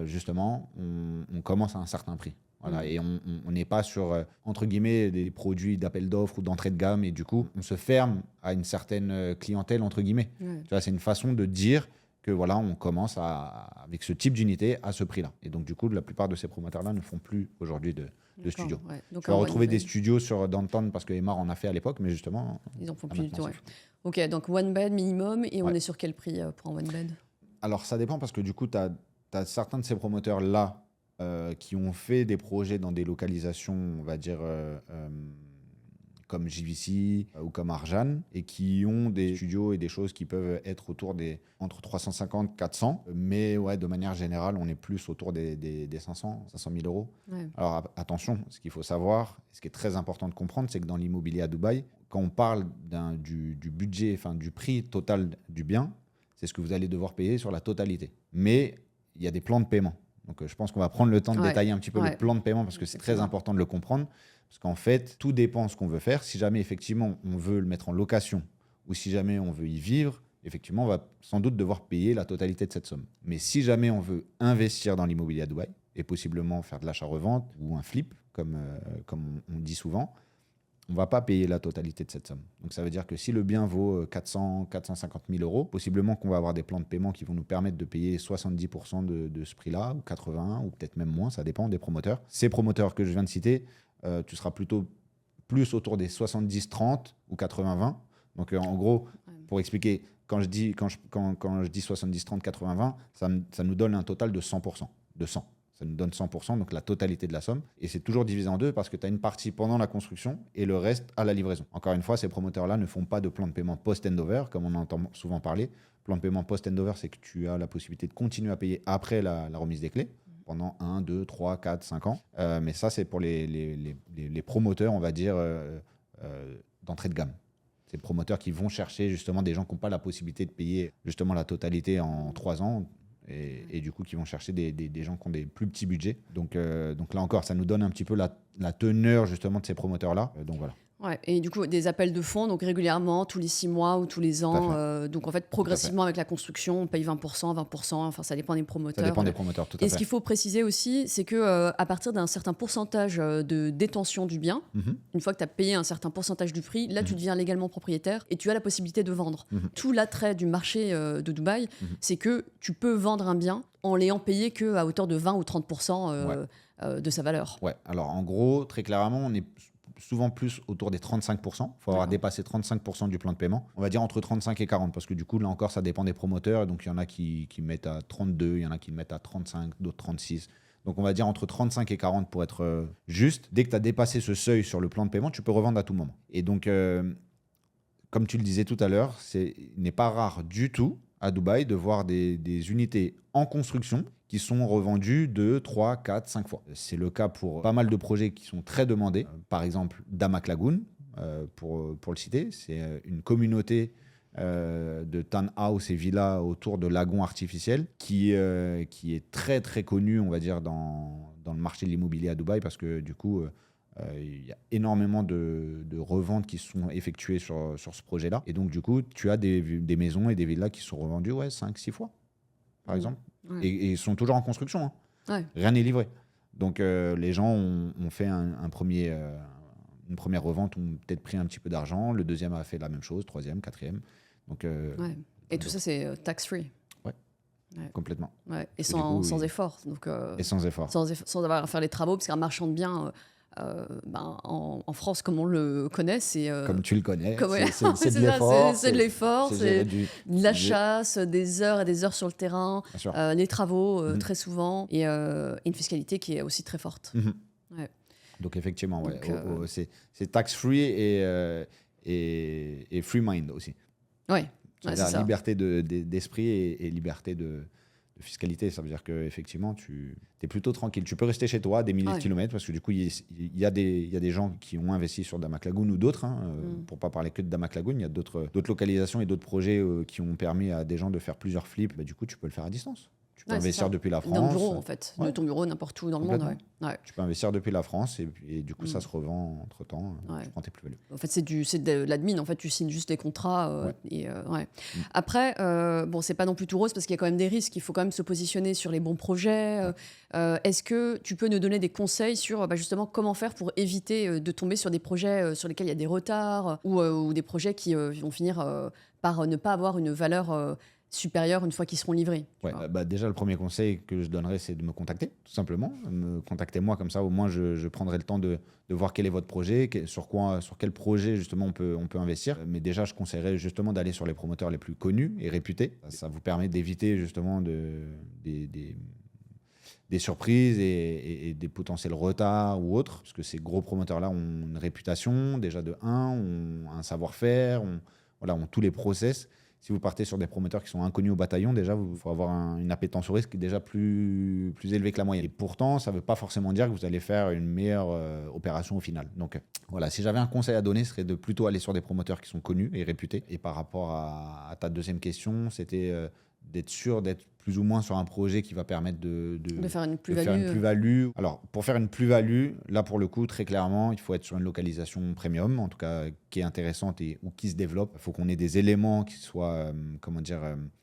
justement, on commence à un certain prix. Voilà, et on n'est pas sur, entre guillemets, des produits d'appel d'offres ou d'entrée de gamme. Et du coup, on se ferme à une certaine clientèle, entre guillemets. Ouais. Tu vois, c'est une façon de dire, que voilà, on commence avec ce type d'unité à ce prix-là. Et donc, du coup, la plupart de ces promoteurs-là ne font plus aujourd'hui de studios. Ouais. Donc, tu vas retrouver des studios sur Downtown parce que Emmar en a fait à l'époque, mais justement. Ils en font plus du tout. Ouais. Ok, donc one bed minimum, et on est sur quel prix pour un one bed? Alors, ça dépend parce que du coup, tu as certains de ces promoteurs-là qui ont fait des projets dans des localisations, on va dire, comme JVC ou comme Arjan, et qui ont des studios et des choses qui peuvent être autour entre 350 et 400. Mais ouais, de manière générale, on est plus autour des 500 000 euros. Ouais. Alors attention, ce qu'il faut savoir, ce qui est très important de comprendre, c'est que dans l'immobilier à Dubaï, quand on parle du budget, enfin du prix total du bien, c'est ce que vous allez devoir payer sur la totalité. Mais il y a des plans de paiement. Donc je pense qu'on va prendre le temps de détailler un petit peu le plan de paiement parce que c'est très important de le comprendre. Parce qu'en fait, tout dépend de ce qu'on veut faire. Si jamais, effectivement, on veut le mettre en location ou si jamais on veut y vivre, effectivement, on va sans doute devoir payer la totalité de cette somme. Mais si jamais on veut investir dans l'immobilier à Dubaï et possiblement faire de l'achat-revente ou un flip, comme on dit souvent, on ne va pas payer la totalité de cette somme. Donc, ça veut dire que si le bien vaut 450 000 euros, possiblement qu'on va avoir des plans de paiement qui vont nous permettre de payer 70% de ce prix-là, ou 80%, ou peut-être même moins, ça dépend des promoteurs. Ces promoteurs que je viens de citer, tu seras plutôt plus autour des 70-30 ou 80-20. Donc, en gros, pour expliquer, quand je dis 70-30, 80-20, ça nous donne un total de 100%, de 100. Ça nous donne 100%, donc la totalité de la somme. Et c'est toujours divisé en deux parce que tu as une partie pendant la construction et le reste à la livraison. Encore une fois, ces promoteurs-là ne font pas de plan de paiement post-handover, comme on entend souvent parler. Plan de paiement post-handover, c'est que tu as la possibilité de continuer à payer après la remise des clés pendant 1, 2, 3, 4, 5 ans. Mais ça, c'est pour les promoteurs, on va dire, d'entrée de gamme. C'est les promoteurs qui vont chercher justement des gens qui n'ont pas la possibilité de payer justement la totalité en 3 ans. Et du coup, qui vont chercher des gens qui ont des plus petits budgets. Donc là encore, ça nous donne un petit peu la teneur justement de ces promoteurs-là. Donc voilà. Ouais, et du coup, des appels de fonds, donc régulièrement, tous les 6 mois ou tous les ans. Donc en fait, progressivement avec la construction, on paye 20%, 20%, enfin ça dépend des promoteurs. Ça dépend des promoteurs, tout à fait. Et ce qu'il faut préciser aussi, c'est qu'à partir d'un certain pourcentage de détention du bien, une fois que tu as payé un certain pourcentage du prix, là tu deviens légalement propriétaire et tu as la possibilité de vendre. Tout l'attrait du marché de Dubaï, c'est que tu peux vendre un bien en l'ayant payé qu'à hauteur de 20 ou 30% de sa valeur. Ouais, alors en gros, très clairement, on est souvent plus autour des 35%. Il faut avoir dépassé 35% du plan de paiement. On va dire entre 35 et 40 parce que du coup, là encore, ça dépend des promoteurs. Donc, il y en a qui mettent à 32, il y en a qui mettent à 35, d'autres 36. Donc, on va dire entre 35 et 40 pour être juste. Dès que tu as dépassé ce seuil sur le plan de paiement, tu peux revendre à tout moment. Et donc, comme tu le disais tout à l'heure, il n'est pas rare du tout à Dubaï de voir des unités en construction qui sont revendues 2, 3, 4, 5 fois. C'est le cas pour pas mal de projets qui sont très demandés. Par exemple, Damak Lagoon, pour le citer. C'est une communauté de townhouse et villas autour de lagons artificiels qui est très, très connue, on va dire, dans le marché de l'immobilier à Dubaï parce que du coup, il y a énormément de reventes qui sont effectuées sur ce projet-là. Et donc, du coup, tu as des maisons et des villas qui sont revendues 5, 6 fois, par exemple. Ouais. Et sont toujours en construction. Hein. Ouais. Rien n'est livré. Donc, les gens ont fait une première revente, ont peut-être pris un petit peu d'argent. Le deuxième a fait la même chose, troisième, quatrième. Donc, et tout ça, c'est tax-free. Ouais, complètement. Ouais. Et sans effort. Donc, et sans effort. Sans avoir à faire les travaux, parce qu'un marchand de biens... en France, comme on le connaît, c'est... comme tu le connais, c'est de l'effort. C'est de l'effort, c'est de la chasse, des heures et des heures sur le terrain, les travaux très souvent, et une fiscalité qui est aussi très forte. Ouais. Donc effectivement, c'est tax-free et free mind aussi. Oui, c'est ça. Liberté d'esprit et liberté de fiscalité, ça veut dire qu'effectivement, tu es plutôt tranquille. Tu peux rester chez toi des milliers de kilomètres parce que du coup, il y a des gens qui ont investi sur Damak Lagoon ou d'autres. Pour ne pas parler que de Damak Lagoon, il y a d'autres localisations et d'autres projets qui ont permis à des gens de faire plusieurs flips. Du coup, tu peux le faire à distance. Tu peux investir depuis la France. Dans le bureau, en fait. De ton bureau, n'importe où dans le monde. Tu peux investir depuis la France et du coup, ça se revend entre-temps. Tu prends tes plus-values. En fait, c'est de l'admin. En fait, tu signes juste les contrats. Après, c'est pas non plus tout rose parce qu'il y a quand même des risques. Il faut quand même se positionner sur les bons projets. Est-ce que tu peux nous donner des conseils sur justement comment faire pour éviter de tomber sur des projets sur lesquels il y a des retards ou des projets qui vont finir par ne pas avoir une valeur supérieurs une fois qu'ils seront livrés. Ouais, déjà, le premier conseil que je donnerais, c'est de me contacter, tout simplement. Me contacter moi, comme ça, au moins, je prendrai le temps de voir quel est votre projet, sur quel projet, justement, on peut investir. Mais déjà, je conseillerais justement d'aller sur les promoteurs les plus connus et réputés. Ça vous permet d'éviter, justement, des surprises et des potentiels retards ou autres, parce que ces gros promoteurs-là ont une réputation, déjà de ont un savoir-faire, ont tous les process. Si vous partez sur des promoteurs qui sont inconnus au bataillon, déjà, il faut avoir une appétence au risque qui est déjà plus élevée que la moyenne. Et pourtant, ça ne veut pas forcément dire que vous allez faire une meilleure opération au final. Donc voilà, si j'avais un conseil à donner, ce serait de plutôt aller sur des promoteurs qui sont connus et réputés. Et par rapport à ta deuxième question, c'était d'être sûr d'être plus ou moins sur un projet qui va permettre de faire une plus-value. Alors, pour faire une plus-value, là, pour le coup, très clairement, il faut être sur une localisation premium, en tout cas, qui est intéressante ou qui se développe. Il faut qu'on ait des éléments qui soient,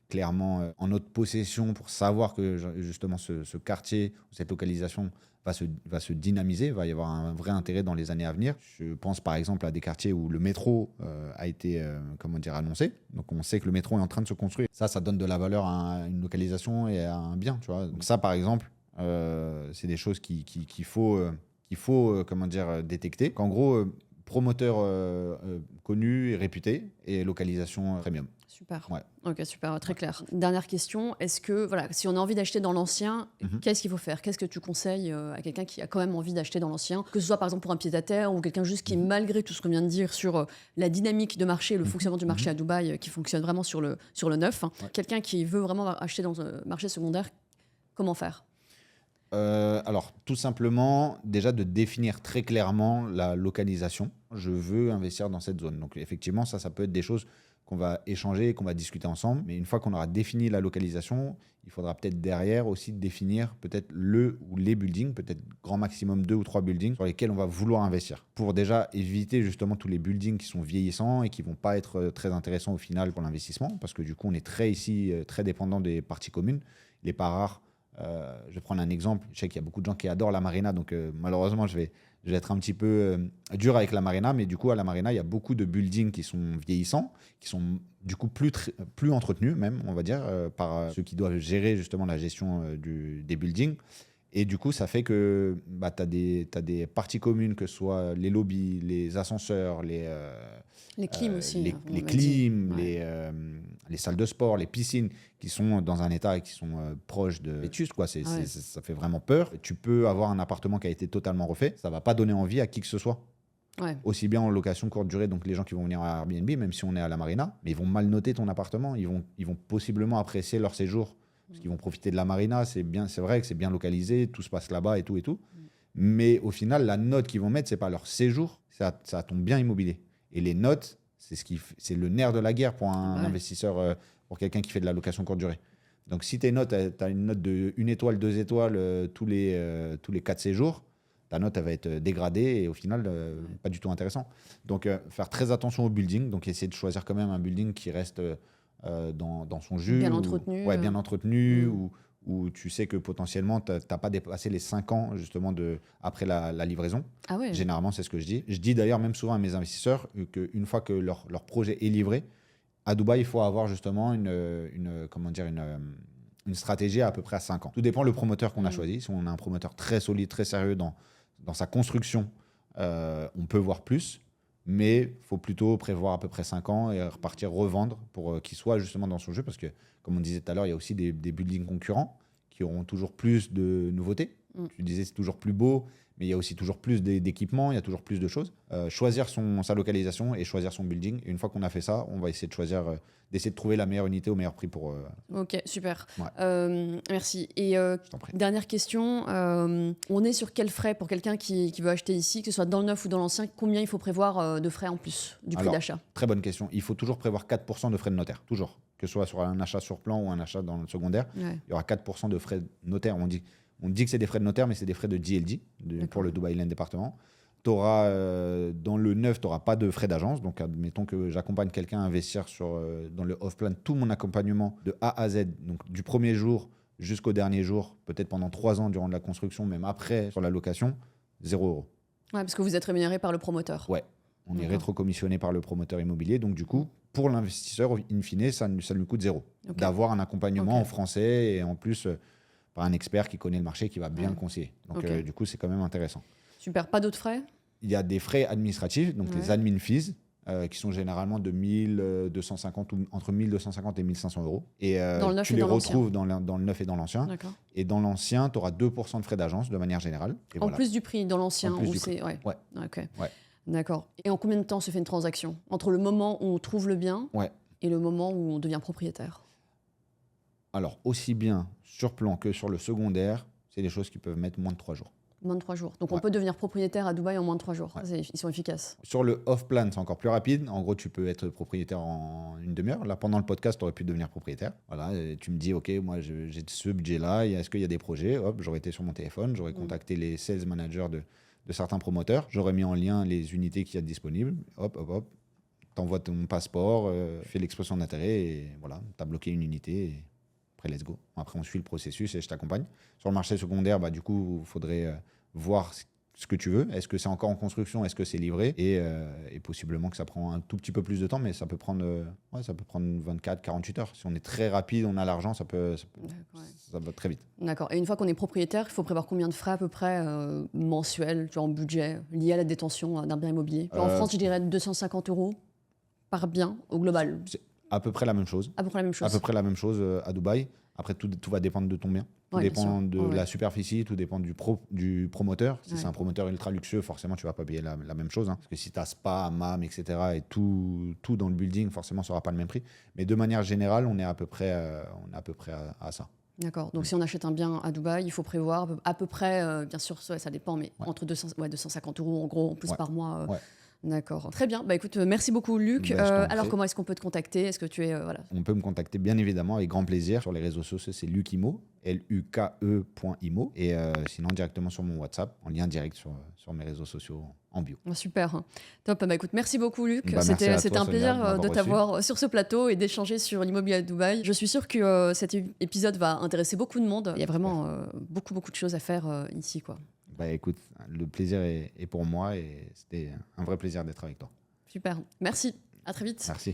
clairement en notre possession pour savoir que, justement, ce quartier, cette localisation va se dynamiser, va y avoir un vrai intérêt dans les années à venir. Je pense par exemple à des quartiers où le métro a été annoncé. Donc on sait que le métro est en train de se construire. Ça donne de la valeur à une localisation et à un bien. Tu vois. Donc ça par exemple, c'est des choses qu'il faut détecter. Qu'en gros, promoteur connu et réputé et localisation premium. Super. Ouais. Ok, super, très clair. Dernière question, est-ce que, voilà, si on a envie d'acheter dans l'ancien, qu'est-ce qu'il faut faire? Qu'est-ce que tu conseilles à quelqu'un qui a quand même envie d'acheter dans l'ancien? Que ce soit par exemple pour un pied-à-terre ou quelqu'un juste qui, malgré tout ce qu'on vient de dire sur la dynamique de marché, le fonctionnement du marché à Dubaï, qui fonctionne vraiment sur le neuf, quelqu'un qui veut vraiment acheter dans un marché secondaire, comment faire? Alors, tout simplement, déjà de définir très clairement la localisation. Je veux investir dans cette zone. Donc, effectivement, ça peut être des choses qu'on va échanger, qu'on va discuter ensemble. Mais une fois qu'on aura défini la localisation, il faudra peut-être derrière aussi définir peut-être le ou les buildings, peut-être grand maximum 2 ou 3 buildings sur lesquels on va vouloir investir. Pour déjà éviter justement tous les buildings qui sont vieillissants et qui ne vont pas être très intéressants au final pour l'investissement. Parce que du coup, on est très dépendant des parties communes. Il n'est pas rare. Je vais prendre un exemple. Je sais qu'il y a beaucoup de gens qui adorent la marina, donc malheureusement, je vais être un petit peu dur avec la marina, mais du coup, à la marina, il y a beaucoup de buildings qui sont vieillissants, qui sont du coup plus entretenus, même, on va dire, par ceux qui doivent gérer justement la gestion des buildings. Et du coup, ça fait que tu as des parties communes, que ce soit les lobbies, les ascenseurs, les clims aussi. Les clims, les salles de sport, les piscines, qui sont dans un état et qui sont proches de vétustes, quoi. Ça fait vraiment peur. Tu peux avoir un appartement qui a été totalement refait. Ça ne va pas donner envie à qui que ce soit. Ouais. Aussi bien en location courte durée, donc les gens qui vont venir à Airbnb, même si on est à la marina, mais ils vont mal noter ton appartement. Ils vont possiblement apprécier leur séjour parce qu'ils vont profiter de la marina. C'est vrai que c'est bien localisé, tout se passe là-bas et tout. Mais au final, la note qu'ils vont mettre, c'est pas leur séjour, c'est à ton bien immobilier. Et les notes, c'est le nerf de la guerre pour un investisseur, pour quelqu'un qui fait de la location courte durée. Donc si tes notes, tu as une note de 1 étoile, 2 étoiles tous les 4 séjours, ta note elle va être dégradée et au final, pas du tout intéressant. Donc faire très attention au building, donc essayer de choisir quand même un building qui reste dans son jus. Bien entretenu. Bien entretenu, où tu sais que potentiellement, tu n'as pas dépassé les 5 ans justement après la livraison. Ah ouais. Généralement, c'est ce que je dis. Je dis d'ailleurs même souvent à mes investisseurs qu'une fois que leur projet est livré, à Dubaï, il faut avoir justement une stratégie à peu près à 5 ans. Tout dépend le promoteur qu'on a choisi. Si on a un promoteur très solide, très sérieux dans sa construction, on peut voir plus. Mais il faut plutôt prévoir à peu près 5 ans et repartir revendre pour qu'il soit justement dans son jeu. Parce que, comme on disait tout à l'heure, il y a aussi des buildings concurrents qui auront toujours plus de nouveautés. Tu disais c'est toujours plus beau, mais il y a aussi toujours plus d'équipements, il y a toujours plus de choses. Choisir sa localisation et choisir son building. Et une fois qu'on a fait ça, on va essayer d'essayer de trouver la meilleure unité au meilleur prix pour... Ok, super. Ouais. Merci. Et dernière question, on est sur quels frais pour quelqu'un qui veut acheter ici, que ce soit dans le neuf ou dans l'ancien? Combien il faut prévoir de frais en plus du prix d'achat? Très bonne question. Il faut toujours prévoir 4% de frais de notaire, toujours. Que ce soit sur un achat sur plan ou un achat dans le secondaire, il y aura 4% de frais de notaire. On dit que c'est des frais de notaire, mais c'est des frais de DLD, pour le Dubai Land Département. Dans le neuf, tu n'auras pas de frais d'agence. Donc, admettons que j'accompagne quelqu'un à investir dans le off-plan. Tout mon accompagnement de A à Z, donc du premier jour jusqu'au dernier jour, peut-être pendant 3 ans durant la construction, même après sur la location, 0 €. Ouais, parce que vous êtes rémunéré par le promoteur. Ouais. On est rétrocommissionné par le promoteur immobilier. Donc, du coup, pour l'investisseur, in fine, ça lui coûte zéro. Ok. D'avoir un accompagnement Ok. en français et en plus par un expert qui connaît le marché qui va bien Ouais. le conseiller. Donc, Ok. du coup, c'est quand même intéressant. Super, pas d'autres frais? Il y a des frais administratifs, donc les Ouais. admin fees, qui sont généralement de 1250 ou entre 1250 et 1500 euros. Et Dans le neuf tu et les dans l'ancien. retrouves dans le neuf et dans l'ancien. D'accord. Et dans l'ancien, tu auras 2% de frais d'agence de manière générale. Et En voilà. plus du prix, dans l'ancien, En plus où du c'est... Ouais. Ouais. Ok. Ouais. D'accord. Et en combien de temps se fait une transaction? Entre le moment où on trouve le bien Ouais. et le moment où on devient propriétaire? Alors, aussi bien sur plan que sur le secondaire, c'est des choses qui peuvent mettre moins de 3 jours. Moins de 3 jours. Donc on Ouais. peut devenir propriétaire à Dubaï en moins de 3 jours. Ouais. Ils sont efficaces. Sur le off-plan, c'est encore plus rapide. En gros, tu peux être propriétaire en une demi-heure. Là, pendant le podcast, tu aurais pu devenir propriétaire. Voilà, et tu me dis, OK, moi, j'ai ce budget-là. Est-ce qu'il y a des projets? Hop, j'aurais été sur mon téléphone. J'aurais contacté les sales managers de certains promoteurs. J'aurais mis en lien les unités qu'il y a disponibles. Hop, hop, hop. T'envoies ton passeport, fais l'expression d'intérêt et voilà, tu as bloqué une unité. Et après, let's go. Après, on suit le processus et je t'accompagne. Sur le marché secondaire, bah, du coup, il faudrait voir ce que tu veux. Est-ce que c'est encore en construction? Est-ce que c'est livré? Et possiblement que ça prend un tout petit peu plus de temps, mais ça peut prendre 24, 48 heures. Si on est très rapide, on a l'argent, ça va très vite. D'accord. Et une fois qu'on est propriétaire, il faut prévoir combien de frais à peu près mensuels, en budget, liés à la détention d'un bien immobilier? En France, je dirais 250 € par bien au global. C'est à peu près la même chose. À peu près la même chose. À peu près la même chose à Dubaï. Après, tout va dépendre de ton bien. Tout Ouais, bien dépend sûr. de Ouais. la superficie, tout dépend du promoteur. Si Ouais. c'est un promoteur ultra luxueux, forcément, tu ne vas pas payer la même chose. Parce que si tu as spa, hammam, etc., et tout dans le building, forcément, ça n'aura pas le même prix. Mais de manière générale, on est à peu près à ça. D'accord. Donc si on achète un bien à Dubaï, il faut prévoir à peu près, bien sûr, ça dépend, mais entre 250 € en gros, en plus par mois. Ouais. D'accord. Très bien. Bah écoute, merci beaucoup Luc. Bah, je t'en Alors prie. comment est-ce qu'on peut te contacter? Est-ce que tu es voilà. On peut me contacter bien évidemment avec grand plaisir sur les réseaux sociaux, c'est Lucimo, Luke.imo, et sinon directement sur mon WhatsApp, en lien direct sur mes réseaux sociaux en bio. Super. Top. Bah écoute, merci beaucoup Luc. Bah, merci à C'était toi, un Sonia, plaisir de m'avoir de reçu. t'avoir sur ce plateau et d'échanger sur l'immobilier à Dubaï. Je suis sûre que cet épisode va intéresser beaucoup de monde. Il y a vraiment beaucoup de choses à faire ici, quoi. Bah écoute, le plaisir est pour moi et c'était un vrai plaisir d'être avec toi. Super. Merci. À très vite. Merci.